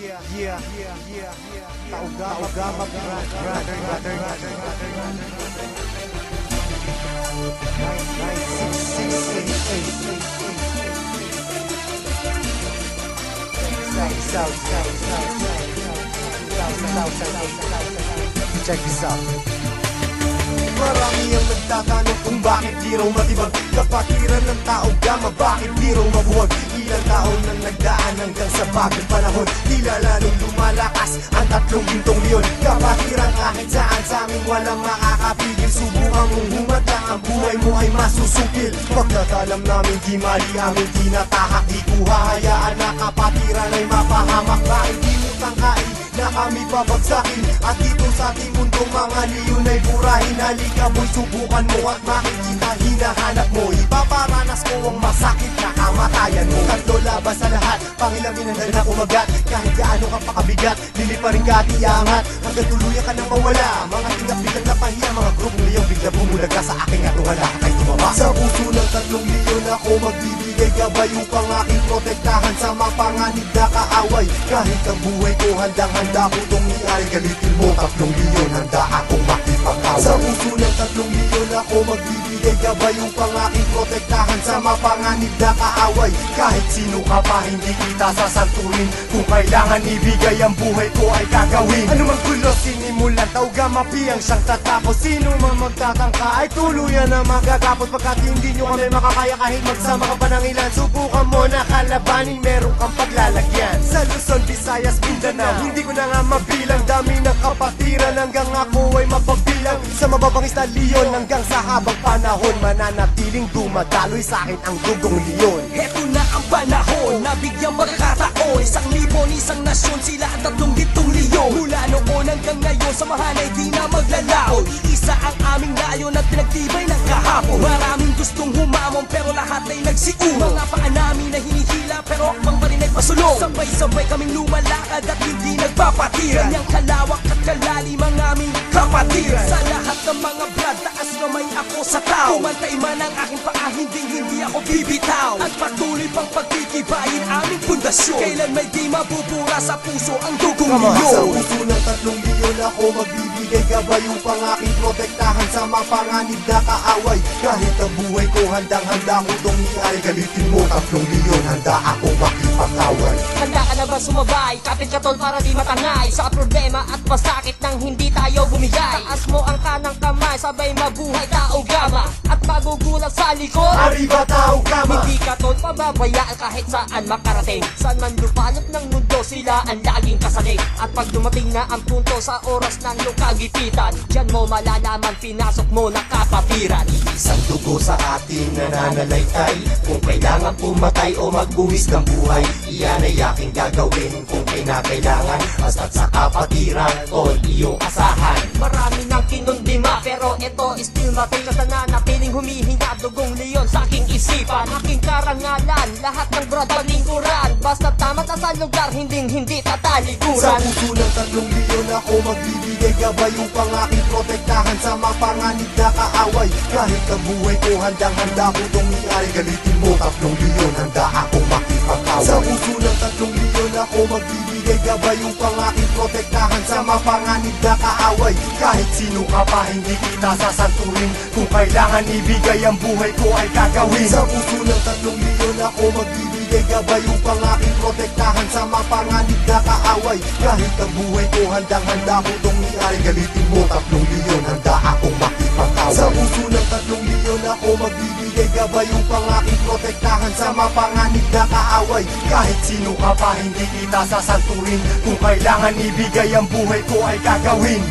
Taugama Check this out. Marami ang nagtatanong kung bakit di raw matibag kapatiran ng tao gama, bakit di raw mabuwag. Ilang taon nang nagdaan hanggang sa bagong panahon, tila lalong lumalakas ang 3 gintong leon. Kapatiran kahit saan sa amin walang makakapigil. Subukan mong humatang, ang buhay mo ay masusukil. Pagkatalam namin di mali aming tinatahak, di ko hahayaan na kapatiran ay mapahamak. Bakit di mo tangkain na kami babagsakin? At dito sa ating mundong mga leon ay burahin. Halika mo'y subukan mo at makikita hinahanap mo. Ipaparanas ko ang masakit na kamatayan mo. Tatlo laban sa lahat, pangilamin ang na kumagat. Kahit gaano ka pakabigat, liliparin ka at iangat hanggang tuluyan ka nang mawala. Mga tingap biglang napahiya, mga grupong leon bigla bumulag ka sa aking atungan na kay tumama. Sa puso ng 3 leon ako magbibigay gabay upang aking protektahan sa mga panganib na kaaway. Kahit ang buhay ko handang-handa ko itong iari. Galitin mo 3 leon, handa akong makipag-away. Sa puso ng 3 leon ako magbibigay gabay upang aking protektahan sa mga panganib na kaaway. Kahit sino ka pa hindi kita sasanturin, kung kailangan ibigay ang buhay ko ay gagawin. Anumang gulo sinimulan, taugama piyang siyang tatapos. Sino man magtatangka ay tuluyan na magagapos. Pagkat hindi nyo kami makakaya kahit magsama ka pa ng ilan. Subukan mo na kalabanin, meron kang paglalagyan. Sa Luzon, Visayas, Mindanao, hindi ko na nga mabilang. Dami ng kapatiran hanggang ako ay mapagbilang. Sa mababangis na leon hanggang sa habang panahon, mananatiling dumadaloy sa akin ang dugong leon. Heto na ang panahon na bigyang magkataon. 1,000 nasyon, sila ang 3 gintong leon. Mula noon hanggang ngayon, samahan ay di na maglalaon. Iisa ang aming layon at pinagtibay ng kahapon. Maraming gustong humamon pero lahat ay nagsiuno. Mga paa namin na hinihila pero akbang pa rin ay pasulong. Sabay-sabay kaming lumalakad at hindi nagpapatiran. Ganyang kalawak at kalalim ang aming kapatiran. Sa lahat ng mga brad, taas kamay ako sa tao. Kumantay man ang aking paa, hindi ako bibitaw. At patuloy pang pagtitibayin aming pundasyon. Kailan may di mabubura sa puso ang dugong leon. Sa puso ng 3 leon ako magbibigay gabay upang aking protektahan sa mga panganib na kaaway. Kahit ang buhay ko handang-handa ko itong iari. Galitin mo 3 leon, handa akong makipag-away. Handa ka na ba sumabay? Kapit ka tol para di matangay sa problema at masakit nang hindi tayo bumigay. Taas mo ang kanang kamay, sabay mabuhay tao gama. At magugulat sa likod, Arriba tao gama. hindi ka tol pababayaan kahit saan makarating. Saan man lupalop ng mundo, sila ang laging kasalig. At pag dumating na ang punto sa oras ng lukagipitan, diyan mo malalaman pinasok mo na kapatiran. Isang dugo sa ating nananalaytay. Kung kailangan pumatay o magbuwis ng buhay, iyan ay aking gagawin kung kinakailangan. Basta't sa kapatiran, tol, iyong asahan. Marami nang kinundima pero ito still matin. Kasi nanatiling humihinga dugong leon sa aking isipan. Aking karangalan, lahat ng brad palingkuran. Basta tama na sa lugar, hindi Sa tatalikuran. puso ng 3 leon ako magbibigay gabay upang aking protektahan sa mga panganib na kaaway. Kahit ang buhay ko handang-handa ko itong iari. Galitin mo 3 leon, handa akong makipag-away. Sa puso ng 3 leon ako magbibigay gabay upang aking protektahan sa mga panganib na kaaway. Kahit sino ka pa hindi kita sasanturin, kung kailangan ibigay ang buhay ko ay gagawin. Sa puso ng 3 leon ako magbibigay gabay upang aking protektahan sa mga panganib na kaaway. Kahit ang buhay ko handang-handa ko itong iari. Galitin mo 3 leon, handa akong makipag-away. Sa puso ng 3 leon ako magbibigay gabay upang aking protektahan sa mga panganib na kaaway. Kahit sino ka pa hindi kita sasanturin, kung kailangan ibigay ang buhay ko ay gagawin.